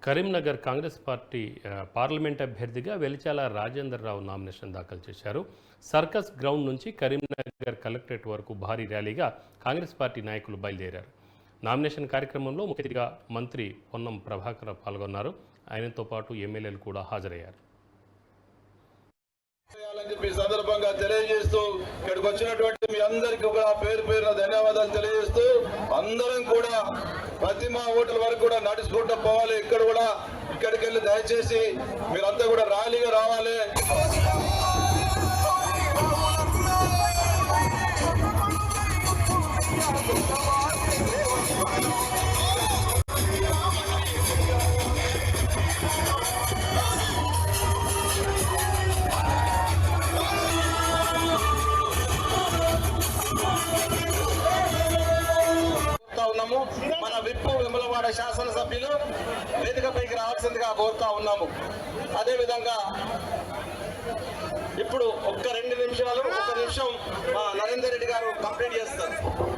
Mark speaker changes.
Speaker 1: Karimnagar Congress party parliament అభ్యర్థిగా వెలిచాల రాజేందర్ రావు nomination దాఖలు చేశారు. సర్కస్ గ్రౌండ్ నుంచి కరీంనగర్ కలెక్టరేట్ వరకు భారీ ర్యాలీగా కాంగ్రెస్ పార్టీ నాయకులు బయలుదేరారు. నామినేషన్ కార్యక్రమంలో ముఖ్య అతిథిగా మంత్రి పొన్నం ప్రభాకర్ పాల్గొన్నారు. ఆయనతో పాటు ఎమ్మెల్యేలు కూడా హాజరయ్యారు.
Speaker 2: సందర్భంగా తెలియజేస్తూ ఇక్కడికి వచ్చినటువంటి మీ అందరికీ కూడా పేరు పేరున ధన్యవాదాలు తెలియజేస్తూ అందరం కూడా ప్రతి మా ఓట్ల వరకు కూడా నడుచుకుంటూ పోవాలి. ఇక్కడ కూడా ఇక్కడికి వెళ్ళి దయచేసి మీరంతా కూడా ర్యాలీగా రావాలి. మన విప్పు వెములవాడ శాసనసభ్యులు వేదికపైకి రావాల్సిందిగా కోరుతా ఉన్నాము. అదేవిధంగా ఇప్పుడు ఒక్క 2 నిమిషాలు, 1 నిమిషం నరేందర్ రెడ్డి గారు కంప్లీట్ చేస్తారు.